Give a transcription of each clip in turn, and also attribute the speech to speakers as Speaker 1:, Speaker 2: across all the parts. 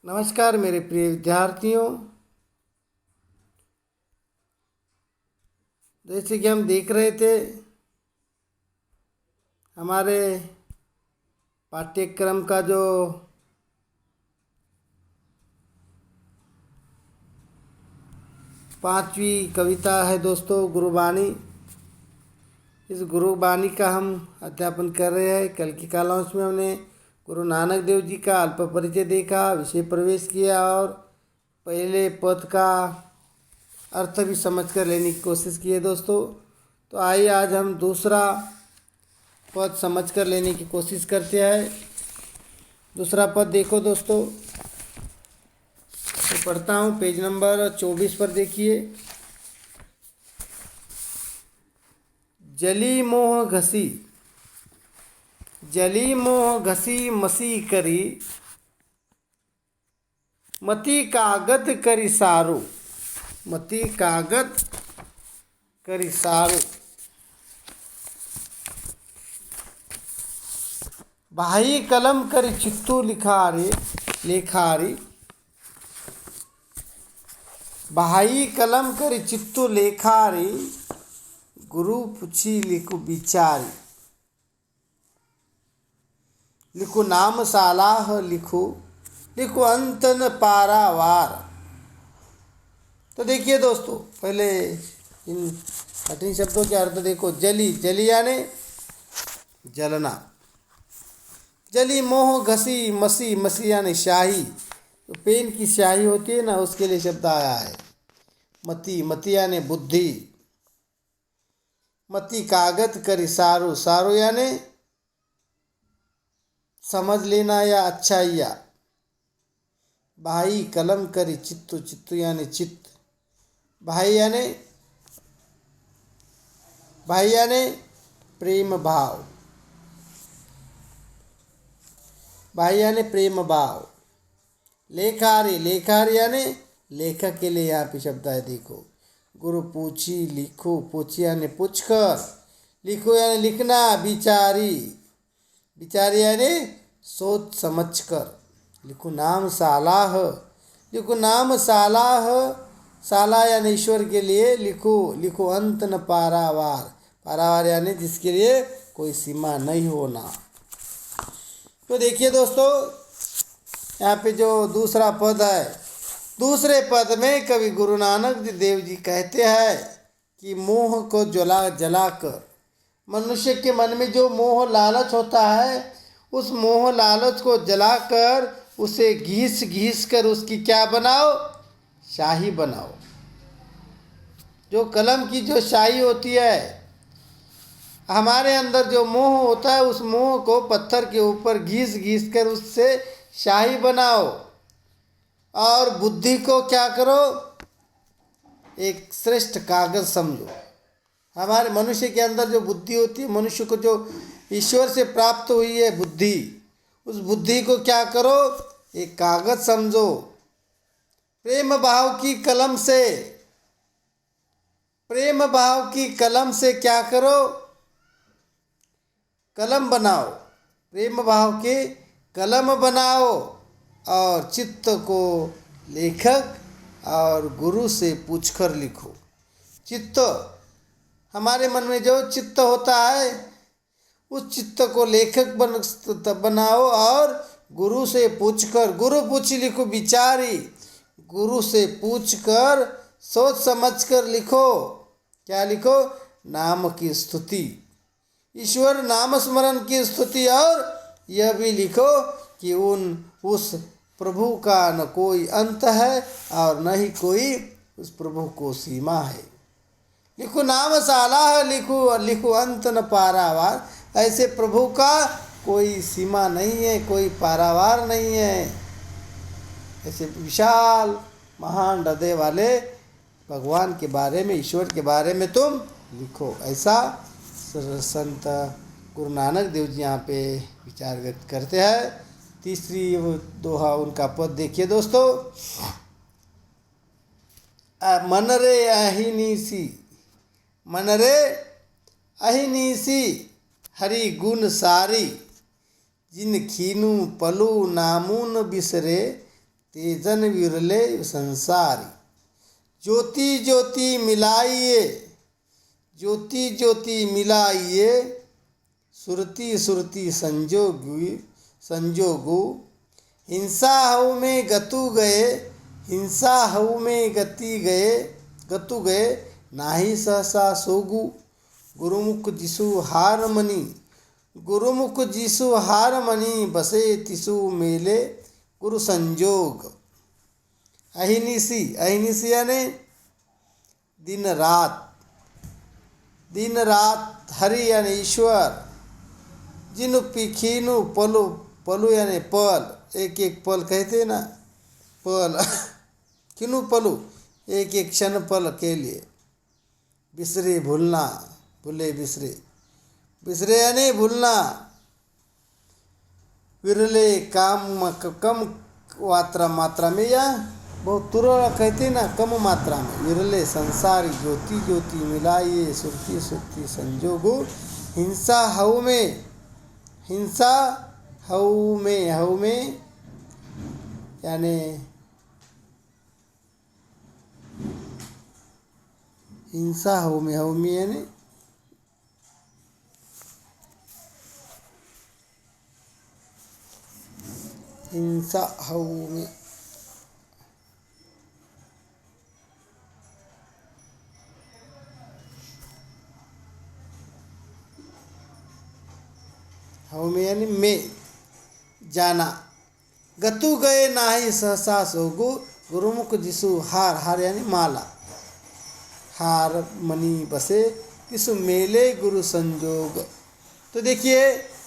Speaker 1: नमस्कार मेरे प्रिय विद्यार्थियों। जैसे कि हम देख रहे थे हमारे पाठ्यक्रम का जो पांचवी कविता है दोस्तों, गुरुबानी। इस गुरुबानी का हम अध्यापन कर रहे हैं। कल की कालांश में हमने गुरु नानक देव जी का अल्प परिचय देखा, विषय प्रवेश किया और पहले पद का अर्थ भी समझ कर लेने की कोशिश की है दोस्तों। तो आइए आज हम दूसरा पद समझ कर लेने की कोशिश करते हैं। दूसरा पद देखो दोस्तों, तो पढ़ता हूँ, पेज नंबर 24 पर देखिए। जली मोह घसी मसी करी, मति कागद करी सारू। मति कागद करी सारू। भाई कलम करी चित्तू लेखारी। भाई कलम करी चित्तू लेखारी, गुरु पूछी लिखु बिचारी। लिखु नाम सालाह लिखु अंत न पारावार। तो देखिए दोस्तों, पहले इन कठिन शब्दों के अर्थ देखो। जली यानी जलना। जली मोह घसी मसी यानी स्याही। तो पेन की स्याही होती है ना, उसके लिए शब्द आया है। मति यानी बुद्धि। मति कागज करी सारू यानी समझ लेना या अच्छाइया। भाई कलम करी चित्तू यानी चित्त। भाई यानी प्रेम भाव। भाई यानी प्रेम भाव। लेखारी यानी लेखक के लिए यहाँ पे शब्द है, देखो। गुरु पूछी लिखो, पूछी यानी पूछकर, लिखो यानी लिखना, बिचारी यानी सोच समझ कर। लिखो नाम सालाह यानी ईश्वर के लिए। लिखो अंत न पारावार यानी जिसके लिए कोई सीमा नहीं होना। तो देखिए दोस्तों, यहाँ पे जो दूसरा पद है, दूसरे पद में कवि गुरु नानक देव जी कहते हैं कि मोह को जलाकर, मनुष्य के मन में जो मोह लालच होता है, उस मोह लालच को जलाकर उसे घीस कर उसकी क्या बनाओ? शाही बनाओ। जो कलम की जो शाही होती है, हमारे अंदर जो मोह होता है, उस मोह को पत्थर के ऊपर घीस कर उससे शाही बनाओ। और बुद्धि को क्या करो? एक श्रेष्ठ कागज समझो। हमारे मनुष्य के अंदर जो बुद्धि होती है, मनुष्य को जो ईश्वर से प्राप्त हुई है बुद्धि, उस बुद्धि को क्या करो? एक कागज समझो। प्रेम भाव की कलम से क्या करो? कलम बनाओ। प्रेम भाव की कलम बनाओ और चित्त को लेखक और गुरु से पूछकर लिखो। चित्त, हमारे मन में जो चित्त होता है, उस चित्त को लेखक बनाओ और गुरु से पूछकर, गुरु पूछी लिखो बिचारी। गुरु से पूछकर सोच समझकर लिखो। क्या लिखो? नाम की स्तुति, ईश्वर नाम स्मरण की स्तुति। और यह भी लिखो कि उस प्रभु का न कोई अंत है और न ही कोई उस प्रभु को सीमा है। लिखो नाम सालाह लिखो अंत न पारावार। ऐसे प्रभु का कोई सीमा नहीं है, कोई पारावार नहीं है। ऐसे विशाल महान हृदय वाले भगवान के बारे में, ईश्वर के बारे में तुम लिखो। ऐसा संत गुरु नानक देव जी यहाँ पे विचार व्यक्त करते हैं। तीसरी दोहा उनका पद देखिए दोस्तों। मन रे अहिनीसी हरि गुण सारी, जिन खीनू पलू नामून बिसरे, तेजन विरले संसारी। ज्योति ज्योति मिलाइए, ज्योति ज्योति मिलाइए, सुरति सुरति संजोगु। हिंसा हऊ में गतु गए, हिंसा हऊ में गतु गए, नाही सहसा सोगु। गुरुमुख जिसु हार मनी, गुरुमुख जिसु हार मनी, बसे तिसु मेले गुरु संजोग। अहिनिसी, अहिनिसी यानी दिन रात, दिन रात। हरि यानी ईश्वर। जिनु पिखीनु पलु, पलु यानी पल, एक एक पल कहते ना, पल किनु पलु, एक एक क्षण पल के लिए। बिसरे भूलना, भूले बिसरे, बिसरे यानी भूलना। विरले काम कम मात्रा में, या बहुत तुरल कहते ना, कम मात्रा में। विरले संसारी ज्योति ज्योति मिलाइए, सुरति सुरति संजोगो। हिंसा हऊ में, हिंसा हऊ में यानी हिंसा हऊ में यानी हिंसा हऊ में, हऊ में यानी में जाना। गतु गए नाही सहसा सोगु। गुरुमुख जिसु हार, हार यानी माला, हार मनी बसे तिसु मेले गुरु संजोग। तो देखिए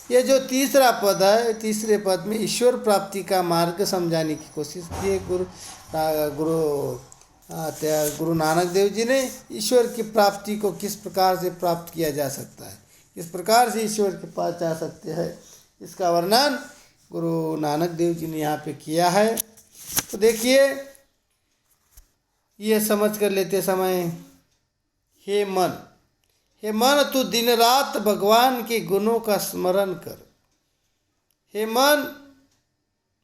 Speaker 1: ये जो तीसरा पद है, तीसरे पद में ईश्वर प्राप्ति का मार्ग समझाने की कोशिश की है गुरु नानक देव जी ने। ईश्वर की प्राप्ति को किस प्रकार से प्राप्त किया जा सकता है, किस प्रकार से ईश्वर के पास जा सकते हैं, इसका वर्णन गुरु नानक देव जी ने यहाँ पे किया है। तो देखिए ये समझ कर लेते समय, हे मन, हे मन तू दिन रात भगवान के गुणों का स्मरण कर। हे मन,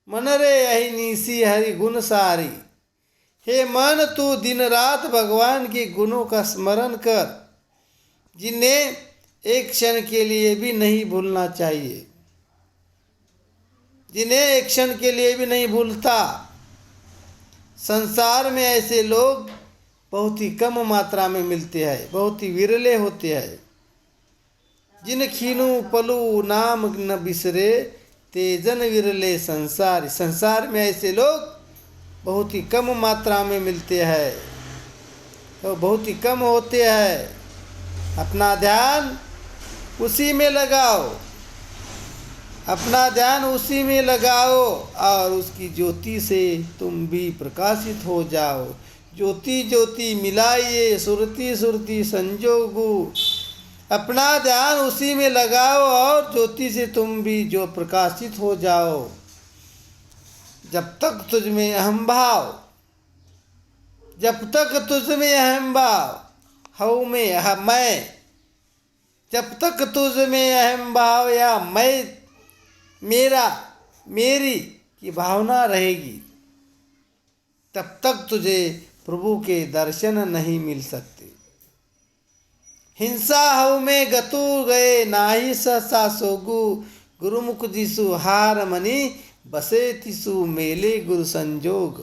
Speaker 1: मन रे अहिनिसी हरि गुण सारी। हे मन तू दिन रात भगवान के गुणों का स्मरण कर, जिन्हें एक क्षण के लिए भी नहीं भूलना चाहिए, जिन्हें एक क्षण के लिए भी नहीं भूलता। संसार में ऐसे लोग बहुत ही कम मात्रा में मिलते हैं, बहुत ही विरले होते हैं। जिन खीनु पलु नाम न बिसरे, तेजन विरले संसार। संसार में ऐसे लोग बहुत ही कम मात्रा में मिलते हैं, तो बहुत ही कम होते हैं। अपना ध्यान उसी में लगाओ, अपना ध्यान उसी में लगाओ और उसकी ज्योति से तुम भी प्रकाशित हो जाओ। ज्योति ज्योति मिलाइए, सुरति सुरति संजोगु। अपना ध्यान उसी में लगाओ और ज्योति से तुम भी जो प्रकाशित हो जाओ। जब तक तुझ में अहम भाव, जब तक तुझ में अहम भाव, हऊ में मैं, जब तक तुझ में अहम भाव या मैं, मेरा, मेरी की भावना रहेगी, तब तक तुझे प्रभु के दर्शन नहीं मिल सकते। हिंसा हऊ में गतु गए नाही सहसा सोगु। गुरुमुख जिसु हार मनी, बसे तिसु मेले गुरु संजोग।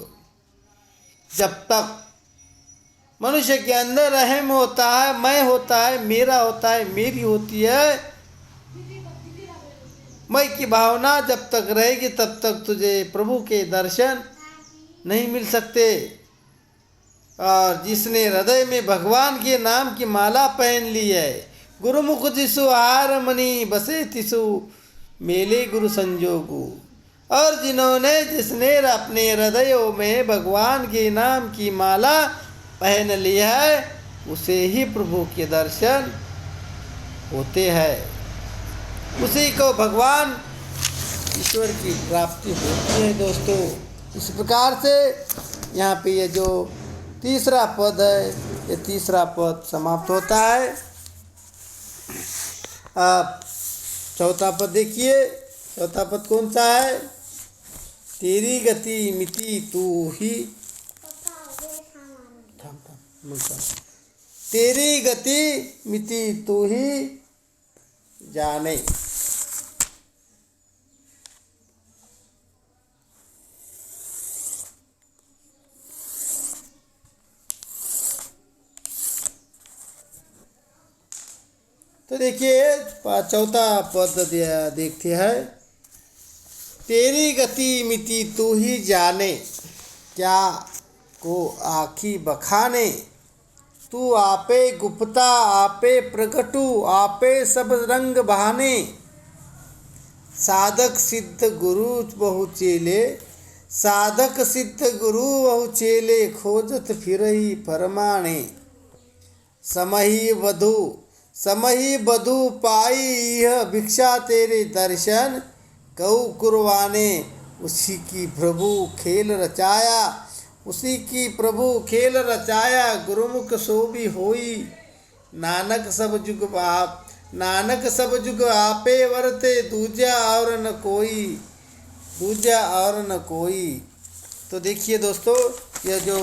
Speaker 1: जब तक मनुष्य के अंदर अहम होता है, मैं होता है, मेरा होता है, मेरी होती है, मैं की भावना जब तक रहेगी तब तक तुझे प्रभु के दर्शन नहीं मिल सकते। और जिसने हृदय में भगवान के नाम की माला पहन ली है, गुरुमुख जिसु हार मनी, बसे तिसु मेले गुरु संजोगु। और जिसने अपने हृदयों में भगवान के नाम की माला पहन लिया है, उसे ही प्रभु के दर्शन होते हैं, उसी को भगवान ईश्वर की प्राप्ति होती है। दोस्तों, इस प्रकार से यहाँ पे ये जो तीसरा पद है, ये तीसरा पद समाप्त होता है। आप चौथा पद देखिए, चौथा पद कौन सा है? तेरी गति मिति तू ही तेरी गति मिति तू ही जाने। तो देखिए चौथा पद देखते हैं। तेरी गति मिति तू ही जाने, क्या को आखी बखाने। तू आपे गुप्ता आपे प्रगटू आपे सब रंग बहाने। साधक सिद्ध गुरु बहु चेले साधक सिद्ध गुरु बहु चेले खोजत फिरही फरमाने। समही बधु पाई यह भिक्षा तेरे दर्शन। कहू कुरवाने उसी की प्रभु खेल रचाया उसी की प्रभु खेल रचाया। गुरुमुख सो भी होई नानक सब जुग आपे वरते। दूजा और न कोई। तो देखिए दोस्तों, यह जो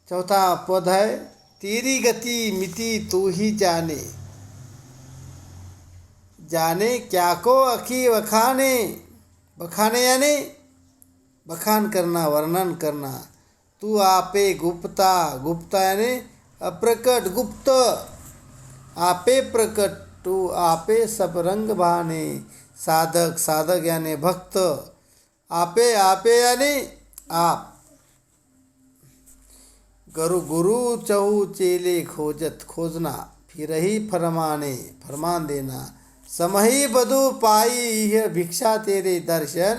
Speaker 1: चौथा पद है, तेरी गति मिति तू ही जाने। जाने क्या को अखी बखाने। बखाने यानी बखान करना, वर्णन करना। तू आपे गुप्ता यानी अप्रकट गुप्त। आपे प्रकट तू आपे सब रंग बहाने। साधक यानी भक्त। आपे यानी आप। गुरु चहु चेले खोजना फिर ही फरमान देना। समही बधु पाई यह भिक्षा तेरे दर्शन।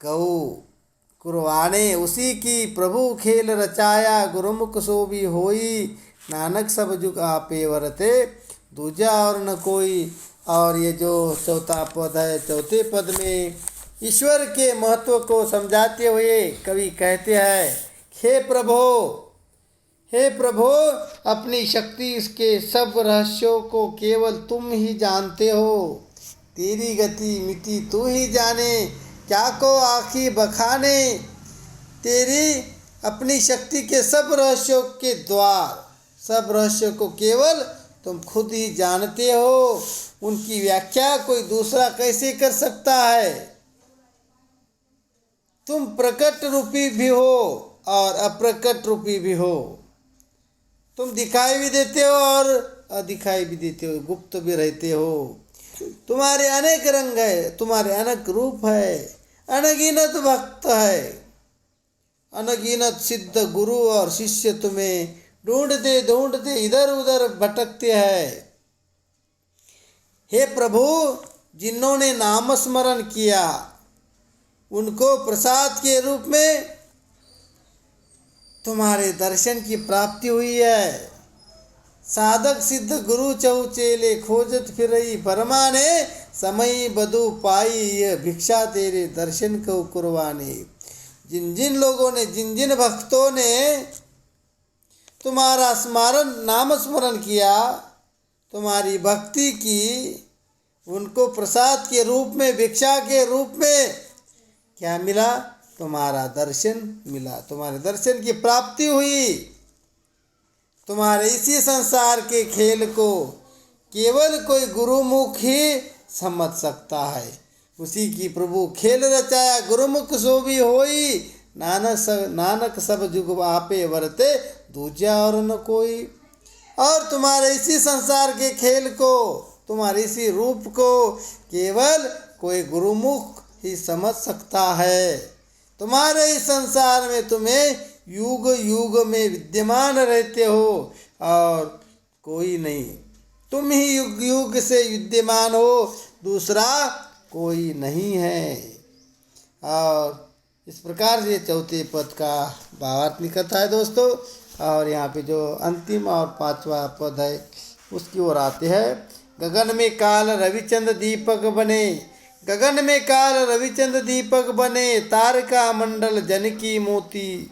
Speaker 1: कहू कुरवाने उसी की प्रभु खेल रचाया। गुरुमुख सो भी होई नानक सब जुग आपे वरते। दूजा और न कोई। और ये जो चौथा पद है, चौथे पद में ईश्वर के महत्व को समझाते हुए कवि कहते हैं, हे प्रभो अपनी शक्ति के सब रहस्यों को केवल तुम ही जानते हो। तेरी गति मिति तू ही जाने, क्या को आखी बखाने। तेरी अपनी शक्ति के सब रहस्यों के द्वार, सब रहस्यों को केवल तुम खुद ही जानते हो। उनकी व्याख्या कोई दूसरा कैसे कर सकता है। तुम प्रकट रूपी भी हो और अप्रकट रूपी भी हो। तुम दिखाई भी देते हो और अदिखाई भी देते हो, गुप्त भी रहते हो। तुम्हारे अनेक रंग है, तुम्हारे अनेक रूप है, अनगिनत भक्त है, अनगिनत सिद्ध गुरु और शिष्य तुम्हें ढूंढते इधर उधर भटकते हैं। हे प्रभु, जिन्होंने नाम स्मरण किया उनको प्रसाद के रूप में तुम्हारे दर्शन की प्राप्ति हुई है। साधक सिद्ध गुरु चहु चेले खोजत फिरई फरमाने। समय बधु पाई यह भिक्षा तेरे दर्शन को कुरबाने। जिन लोगों ने, जिन भक्तों ने तुम्हारा नाम स्मरण किया, तुम्हारी भक्ति की, उनको प्रसाद के रूप में, भिक्षा के रूप में क्या मिला? तुम्हारा दर्शन मिला, तुम्हारे दर्शन की प्राप्ति हुई। तुम्हारे इसी संसार के खेल को केवल कोई गुरुमुख ही समझ सकता है। उसी की प्रभु खेल रचाया, गुरुमुख सो भी होई नानक सब जुग आपे वरते। दूजा और न कोई। और तुम्हारे इसी संसार के खेल को, तुम्हारे इसी रूप को केवल कोई गुरुमुख ही समझ सकता है। तुम्हारे इस संसार में तुम्हें युग युग में विद्यमान रहते हो और कोई नहीं। तुम ही युग युग से विद्यमान हो, दूसरा कोई नहीं है। और इस प्रकार से चौथे पद का भावार्थ निकलता है दोस्तों। और यहाँ पे जो अंतिम और पांचवा पद है उसकी ओर आते हैं। गगन में काल रविचंद दीपक बने, गगन में काल रविचंद दीपक बने। तारका मंडल जनकी मोती,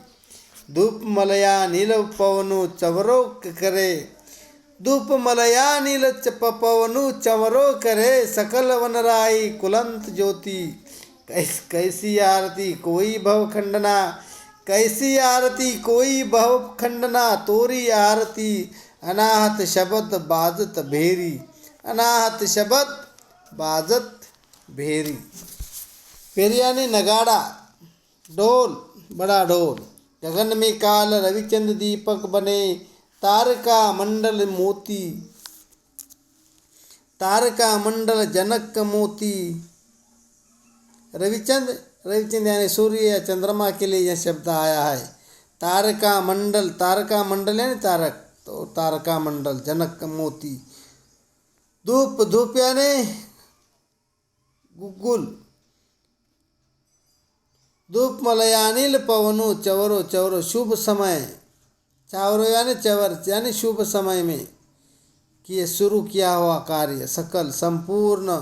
Speaker 1: धूप मलया नील पवनु चवरो करे। धूप मलया नील पवनु चमरो करे सकल वनराई कुलंत ज्योति। कैसी आरती कोई भव खंडना, कैसी आरती कोई भव खंडना, तोरी आरती अनाहत शब्द बाजत भेरी, अनाहत शब्द बाजत भेरी। भेरी यानी नगाड़ा, ढोल, बड़ा ढोल। गगन में काल रविचंद्र दीपक बने, तारका मंडल मोती, तारका मंडल जनक मोती। रविचंद्र, रविचंद्र यानी सूर्य या चंद्रमा के लिए यह शब्द आया है। तारका मंडल, तारका मंडल यानी तारक, तो तारका मंडल जनक मोती। धूप, धूप यानी गुग्गुल। धूप मलयानिल पवनो चवरो, चवरो शुभ समय, चावरो यानी चवर यानी शुभ समय में किए शुरू किया हुआ कार्य। सकल संपूर्ण,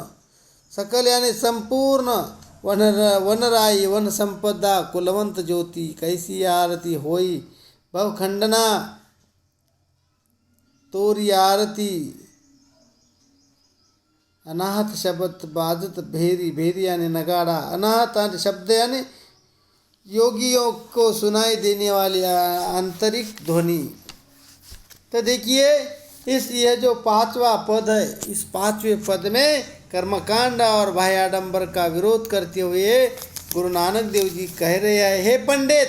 Speaker 1: सकल यानी संपूर्ण। वनराई वन संपदा कुलवंत ज्योति। कैसी आरती होई भवखंडना, तोरी आरती अनाहत शब्द बाजत भेरी। भेरी यानी नगाड़ा, अनाहत शब्द यानी योगियों को सुनाई देने वाली आंतरिक ध्वनि। तो देखिए इस यह जो पांचवा पद है, इस पांचवें पद में कर्मकांड और बाह्याडंबर का विरोध करते हुए गुरु नानक देव जी कह रहे हैं, हे पंडित,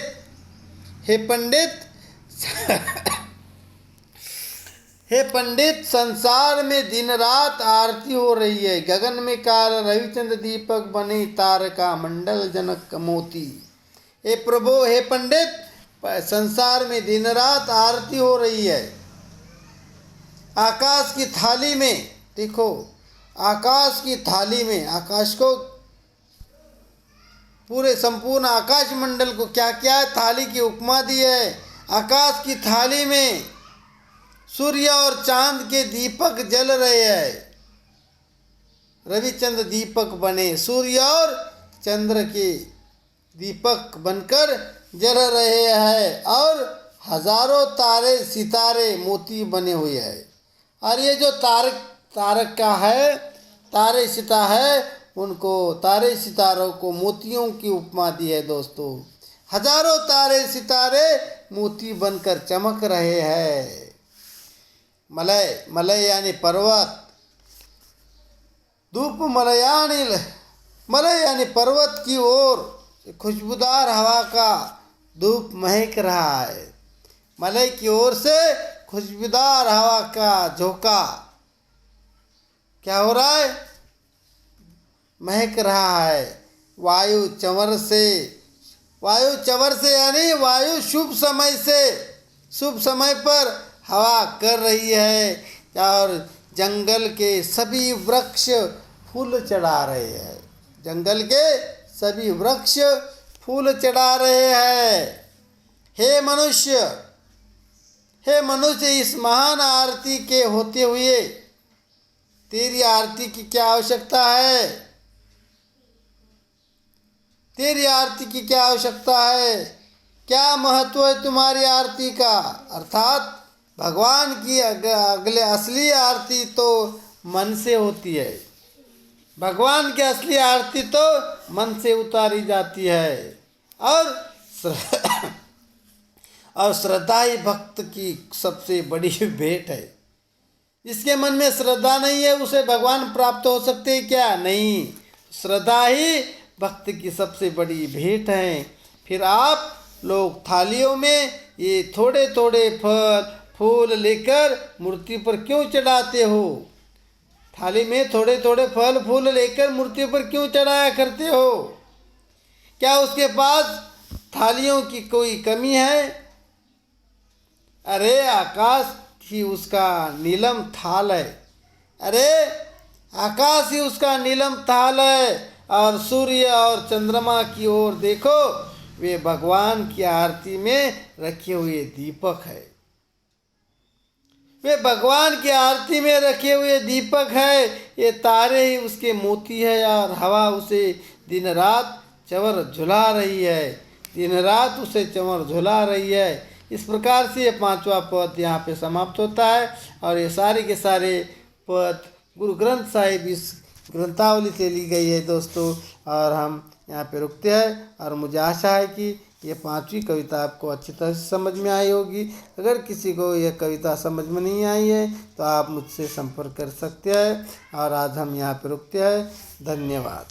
Speaker 1: हे पंडित हे पंडित, संसार में दिन रात आरती हो रही है। गगन में काल रविचंद्र दीपक बने, तारका मंडल जनक मोती। हे प्रभु, हे पंडित, संसार में दिन रात आरती हो रही है। आकाश की थाली में देखो, आकाश की थाली में, आकाश को पूरे संपूर्ण आकाश मंडल को क्या क्या थाली की उपमा दी है। आकाश की थाली में सूर्य और चांद के दीपक जल रहे हैं। रविचंद्र दीपक बने, सूर्य और चंद्र के दीपक बनकर जल रहे हैं और हजारों तारे सितारे मोती बने हुए हैं। और ये जो तारक का है, तारे सिता है, उनको तारे सितारों को मोतियों की उपमा दी है दोस्तों। हजारों तारे सितारे मोती बनकर चमक रहे हैं। मलय, मलय यानी पर्वत। धूप मलयानिल, मलय यानी पर्वत की ओर खुशबूदार हवा का धूप महक रहा है। मलय की ओर से खुशबूदार हवा का झोंका क्या हो रहा है, महक रहा है। वायु चंवर से, वायु चंवर से यानी वायु शुभ समय से, शुभ समय पर हवा कर रही है और जंगल के सभी वृक्ष फूल चढ़ा रहे हैं। जंगल के सभी वृक्ष फूल चढ़ा रहे हैं। हे मनुष्य, हे मनुष्य, इस महान आरती के होते हुए तेरी आरती की क्या आवश्यकता है? तेरी आरती की क्या आवश्यकता है? क्या महत्व है तुम्हारी आरती का? अर्थात भगवान की अगले असली आरती तो मन से होती है। भगवान की असली आरती तो मन से उतारी जाती है और श्रद्धा ही भक्त की सबसे बड़ी भेंट है। जिसके मन में श्रद्धा नहीं है उसे भगवान प्राप्त हो सकते हैं क्या? नहीं, श्रद्धा ही भक्त की सबसे बड़ी भेंट है। फिर आप लोग थालियों में ये थोड़े थोड़े फल फूल लेकर मूर्ति पर क्यों चढ़ाते हो? थाली में थोड़े थोड़े फल फूल लेकर मूर्ति पर क्यों चढ़ाया करते हो? क्या उसके पास थालियों की कोई कमी है? अरे आकाश ही उसका नीलम थाल है। अरे आकाश ही उसका नीलम थाल है और सूर्य और चंद्रमा की ओर देखो, वे भगवान की आरती में रखे हुए दीपक है। वे भगवान की आरती में रखे हुए दीपक है। ये तारे ही उसके मोती है और हवा उसे दिन रात चंवर झुला रही है। दिन रात उसे चंवर झुला रही है। इस प्रकार से ये 5वां पद यहाँ पे समाप्त होता है और ये सारे के सारे पद गुरु ग्रंथ साहिब इस ग्रंथावली से ली गई है दोस्तों। और हम यहाँ पे रुकते हैं और मुझे आशा है कि ये 5वीं कविता आपको अच्छी तरह से समझ में आई होगी। अगर किसी को यह कविता समझ में नहीं आई है तो आप मुझसे संपर्क कर सकते हैं। और आज हम यहाँ पे रुकते हैं। धन्यवाद।